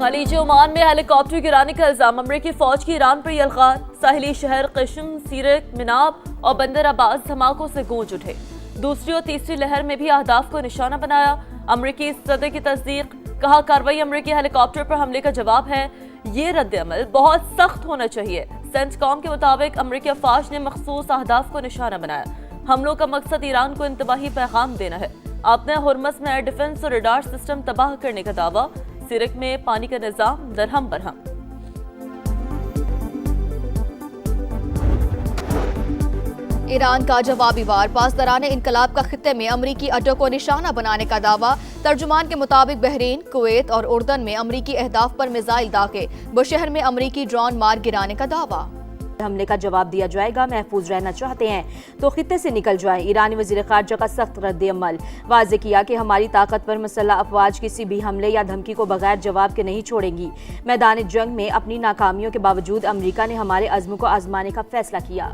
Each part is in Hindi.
खलीज ओमान में हेलीकॉप्टर गिराने का इल्जाम। अमरीकी फौज की ईरान पर यलगार। साहिली शहर क़िश्म, सीरक, मिनाब और बंदर अब्बास धमाकों से गूंज उठे। दूसरी और तीसरी लहर में भी अहदाफ को निशाना बनाया। अमरीकी सदर की तस्दीक। कहा, कार्रवाई अमरीकी हेलीकॉप्टर पर हमले का जवाब है। ये रद्द-ए-अमल बहुत सख्त होना चाहिए। सेंटकॉम के मुताबिक अमरीकी अफवाज ने मखसूस अहदाफ को निशाना बनाया। हमलों का मकसद ईरान को इंतबाही पैगाम देना है। अपने हुर्मस में एयर डिफेंस और रडार सिस्टम तबाह करने का दावा। सिरक में पानी का निजाम दरहम बरहम। ईरान का जवाबी वार। पासदारान इनकलाब का खित्ते में अमरीकी अड्डों को निशाना बनाने का दावा। तर्जुमान के मुताबिक बहरीन, कुवैत और उर्दन में अमरीकी अहदाफ पर मिसाइल दागे। बुशहर में अमरीकी ड्रोन मार गिराने का दावा। हमले का जवाब दिया जाएगा। महफूज रहना चाहते हैं तो खित्ते से निकल जाएं। ईरानी वजीर खारजा का सख्त रद्द-ए-अमल। वाज़े किया कि हमारी ताकतवर मसल्ह अफवाज किसी भी हमले या धमकी को बगैर जवाब के नहीं छोड़ेंगी। मैदान जंग में अपनी नाकामियों के बावजूद अमरीका ने हमारे अज़्म को आजमाने का फैसला किया।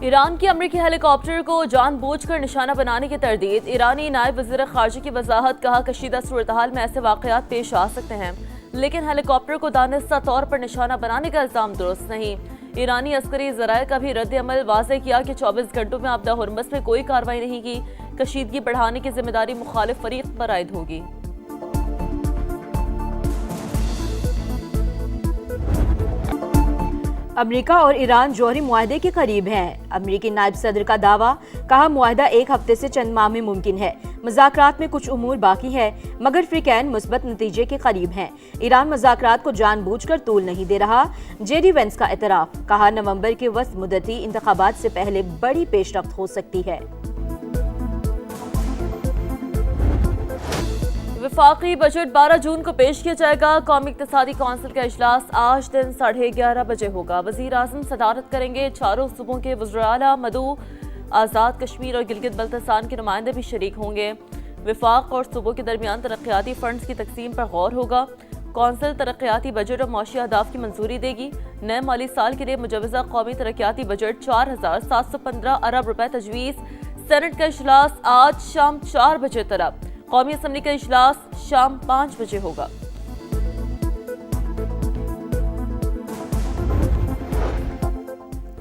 ईरान की अमरीकी हेलीकॉप्टर को जानबूझकर निशाना बनाने की तरदीद। ईरानी नायब वज़ीर ख़ारजा की वजाहत। कहा, कशीदा सूरत-ए-हाल में ऐसे वाक़यात पेश आ सकते हैं, लेकिन हेलीकॉप्टर को दानिस्ता तौर पर निशाना बनाने का इल्जाम दुरुस्त नहीं। ईरानी अस्करी ज़राए का भी रद्द-ए-अमल। वाज़े किया कि 24 घंटों में आपदा हुर्मस में कोई कार्रवाई नहीं की। कशीदगी बढ़ाने की जिम्मेदारी मुखालिफ फरीक पर आयद होगी। अमेरिका और ईरान जौहरी मुआहदे के करीब हैं। अमेरिकी नायब सदर का दावा। कहा, मुआहदा एक हफ्ते से चंद माह में मुमकिन है। मुज़ाकरात में कुछ उमूर बाकी है, मगर फ्रीकैन मुस्बत नतीजे के करीब हैं। ईरान मुज़ाकरात को जानबूझकर तूल नहीं दे रहा। जेडी वेंस का एतराफ़। कहा, नवंबर के वस्त मुद्दती इंतखाबात से पहले बड़ी पेशरफ्त हो सकती है। वफाकी बजट 12 जून को पेश किया जाएगा। कौमी इक़्तिसादी कौंसिल का इजलास आज दिन 11:30 बजे होगा। वज़ीर आज़म सदारत करेंगे। चारों सूबों के वज़ीर-ए-आला, मदू, आज़ाद कश्मीर और गिलगित बल्तिस्तान के नुमाइंदे भी शरीक होंगे। वफाक और सूबों के दरमियान तरक्याती फंड्स की तकसीम पर गौर होगा। कौंसिल तरक्याती बजट और मौशी अहदाफ की मंजूरी देगी। नए माली साल के लिए मुजवज़ा कौमी तरक्याती बजट 4,715 अरब रुपए तजवीज़। सेनेट का इजलास आज शाम 4 बजे तलब। कौमी असम्बली का इजलास शाम 5 बजे होगा।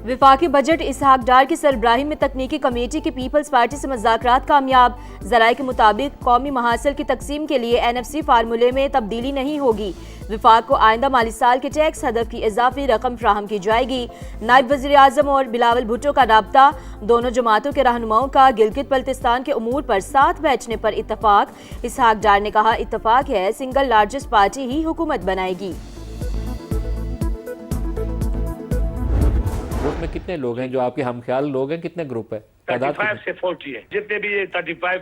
वफाकी बजट इसहाक डार की सरबराही में तकनीकी कमेटी की पीपल्स पार्टी से मुज़ाकरात कामयाब। ज़राए के मुताबिक कौमी महासिल की तकसीम के लिए NFC फार्मूले में तब्दीली नहीं होगी। वफाक को आइंदा माली साल के टैक्स हदफ की इजाफी रकम फ्राहम की जाएगी। नायब वज़ीर आज़म और बिलावल भुट्टो का राब्ता। दोनों जमातों के रहनुमाओं का गिलगित बल्तिस्तान के उमूर पर साथ बैठने पर इत्तफाक। इसहाक डार ने कहा, इत्तफाक है, सिंगल लार्जेस्ट पार्टी ही हुकूमत बनाएगी। ग्रुप में कितने लोग हैं जो आपके हमख्याल लोग हैं? कितने ग्रुप है? 35 से 40 है। जितने भी ये 35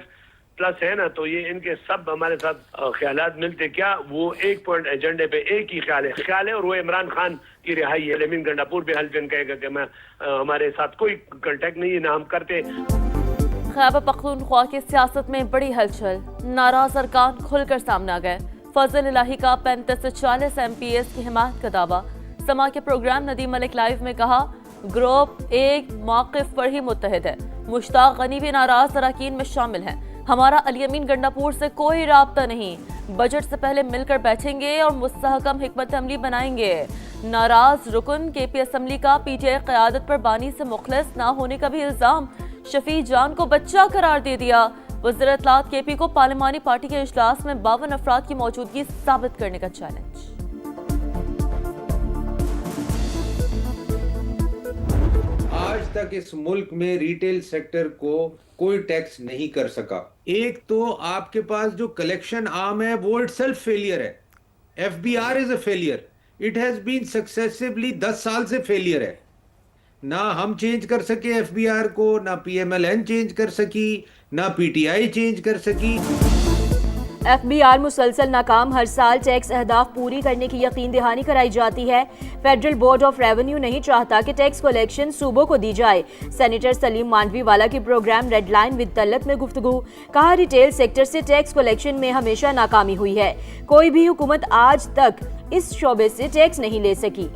प्लस है ना, तो ये इनके सब हमारे साथ ख्यालात मिलते। क्या वो एक पॉइंट एजेंडे पे एक ही ख्याल है और वो इमरान खान की रिहाई है। लेकिन गंडापुर भी हल्फ कहेगा कि मैं हमारे साथ कोई कांटेक्ट नहीं है, ना हम करते। खैबर पख्तूनख्वा की सियासत में बड़ी हलचल। नाराज अरकान खुलकर सामने आ गए। फजल इलाही का 35 से 40 MPs की हिमायत का दावा। समा के प्रोग्राम नदीम मलिक लाइव में कहा, ग्रुप एक मौक़िफ़ पर ही मुत्तहिद है। मुश्ताक गनी भी नाराज अरकान में शामिल हैं। हमारा अली अमीन गंडापुर से कोई राब्ता नहीं। बजट से पहले मिलकर बैठेंगे और मुस्तहकम हिकमत अमली बनाएंगे। नाराज रुकन KP असम्बली का PTI क़यादत पर बानी से मुखलिस ना होने का भी इल्जाम। शफी जान को बच्चा करार दे दिया। वज़ीर इत्तलात KP को पार्लिमानी पार्टी के इजलास में 52 अफराद की मौजूदगी साबित करने का चैलेंज। आज तक इस मुल्क में रिटेल सेक्टर को कोई टैक्स नहीं कर सका। एक तो आपके पास जो कलेक्शन आर्म है वो इटसेल्फ फेलियर है। FBR is a failure. It has been successively 10 साल से फेलियर है। ना हम चेंज कर सके FBR को, ना PMLN चेंज कर सकी, ना PTI चेंज कर सकी। FBR मुसलसल नाकाम। हर साल टैक्स अहदाफ पूरी करने की यकीन दहानी कराई जाती है। फेडरल बोर्ड ऑफ रेवेन्यू नहीं चाहता कि टैक्स कलेक्शन सूबों को दी जाए। सेनेटर सलीम मांडवी वाला की program red line with Talat में गुफ्तगू। कहा, रिटेल सेक्टर से टैक्स कलेक्शन में हमेशा नाकामी हुई है। कोई भी हुकूमत आज तक इस शोबे से टैक्स नहीं ले सकी।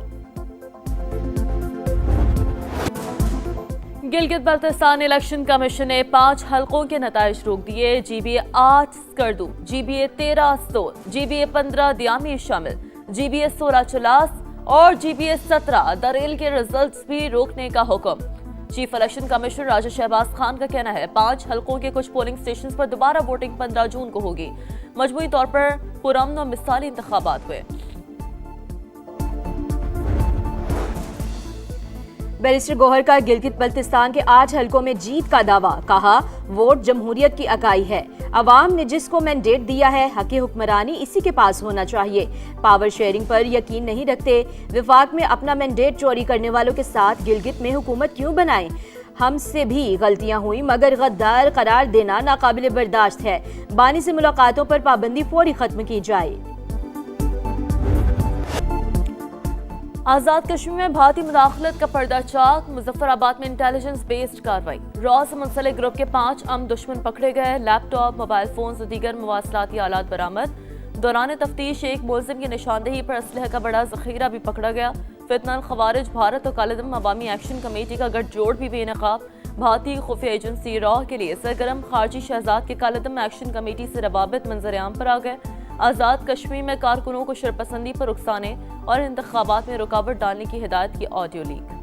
गिलगित बल्तिस्तान इलेक्शन कमीशन ने 5 हलकों के नताइज रोक दिए। GBA 8 Skardu, GBA 13 stool, GBA 15 दियामी शामिल, GBA 16 चलास और GBA 17 दरेल के रिजल्ट्स भी रोकने का हुक्म। चीफ इलेक्शन कमिश्नर राजा शहबाज खान का कहना है 5 हलकों के कुछ पोलिंग स्टेशन पर दोबारा वोटिंग 15 जून को होगी। मजमूई तौर पर पुरअमन और मिसाली इंतखाबात हुए। बैरिस्टर गौहर का गिलगित बल्तिस्तान के 8 हलकों में जीत का दावा, कहा वोट जमहूरियत की अकाई है, अवाम ने जिसको मैंडेट दिया है हक़ हुक्मरानी इसी के पास होना चाहिए। पावर शेयरिंग पर यकीन नहीं रखते, विफाक में अपना मैंडेट चोरी करने वालों के साथ गिलगित में हुकूमत क्यों बनाएं? हमसे भी गलतियां हुई मगर गद्दार करार देना नाकाबिले बर्दाश्त है। बानी से मुलाकातों पर पाबंदी फौरी खत्म की जाए। आजाद कश्मीर में भारतीय मुदाखलत का पर्दा चाक। मुजफ्फराबाद में इंटेलिजेंस बेस्ड कार्रवाई। रॉ से मुंसलिक ग्रुप के 5 अम दुश्मन पकड़े गए। लैपटॉप, मोबाइल फोन और दीगर मवासलाती आलात बरामद। दौरान तफ्तीश एक मुलजिम की निशानदेही पर असलहे का बड़ा जखीरा भी पकड़ा गया। फितनल खवारिज भारत और कालेदम अवामी एक्शन कमेटी का गठजोड़ भी बेनकाब। भारतीय खुफिया एजेंसी रॉ के लिए सरगर्म खारजी शहजाद के कालेदम एक्शन कमेटी से रवाबित मंजर-ए-आम पर आ गए। आज़ाद कश्मीर में कारकुनों को शरपसंदी पर उकसाने और इंतखाबात में रुकावट डालने की हिदायत की ऑडियो लीक।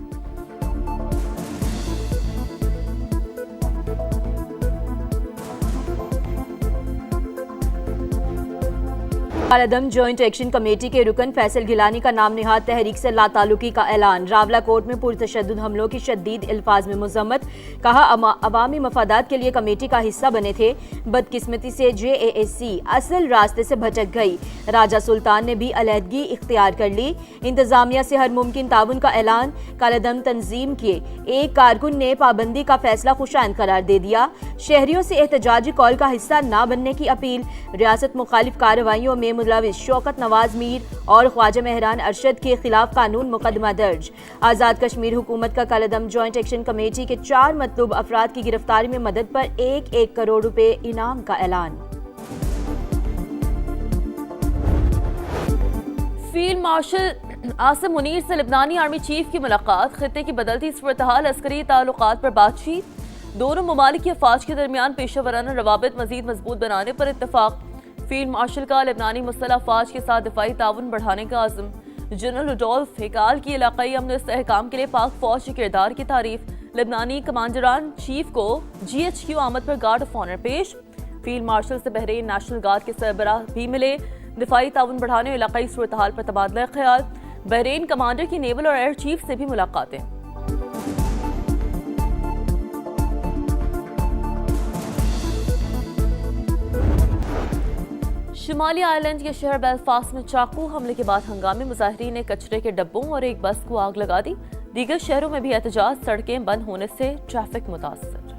कालेदम जॉइंट एक्शन कमेटी के रुकन फैसल गिलानी का नाम निहाद तहरीक से लातालुकी का ऐलान। रावला कोर्ट में पुरतशद्दुद हमलों की शदीद अल्फाज में मुज़म्मत, कहा अवामी मफादात के लिए कमेटी का हिस्सा बने थे, बदकिस्मती से JASC असल रास्ते से भटक गई। राजा सुल्तान ने भी अलहदगी इख्तियार कर ली। इंतजामिया से हर मुमकिन ताउन का ऐलान। कालेदम तंजीम के एक कारकुन ने पाबंदी का फैसला खुशाइन करार दे दिया। शहरियों से एहतजाजी कॉल का हिस्सा न बनने की अपील। रियासत मुखालिफ कार्रवाइयों में मुलविस शौकत नवाज मीर और ख्वाजा मेहरान अरशद के खिलाफ कानून मुकदमा दर्ज। आज़ाद कश्मीर हुकूमत का कालेदम जॉइंट एक्शन कमेटी के 4 मतलूब अफराद की गिरफ्तारी में मदद पर 1-1 करोड़ रुपए इनाम का ऐलान। फील्ड मार्शल आसिम मुनीर से लेबनानी आर्मी चीफ की मुलाकात। खित्ते की बदलती सूरत-ए-हाल, अस्करी ताल्लुकात पर बातचीत। दोनों ममालिक की अफवाज के दरमियान पेशेवराना रवाबित मजीद मजबूत बनाने पर इत्तफाक। फील्ड मार्शल का लेबनानी मुसल्लह अफवाज के साथ दिफाई ताउन बढ़ाने का आज़म। जनरल रुडोल्फ हेकाल की इलाकाई अमन इस्तेहकाम के लिए पाक फौज के किरदार की तारीफ। लेबनानी कमांडरान चीफ को GHQ आमद पर गार्ड ऑफ ऑनर पेश। फील्ड मार्शल से बहरीन नेशनल गार्ड के सरबराह भी मिले। दिफाई ताउन बढ़ाने और इलाकाई सूरत-ए-हाल पर तबादला ख्याल। बहरीन कमांडर की नेवल और एयर चीफ से भी मुलाकातें। शुमाली आयरलैंड के शहर बेलफास्ट में चाकू हमले के बाद हंगामी मुजाहिरीन ने कचरे के डब्बों और एक बस को आग लगा दी। दीगर शहरों में भी एहतजाज, सड़कें बंद होने से ट्रैफिक मुतासर।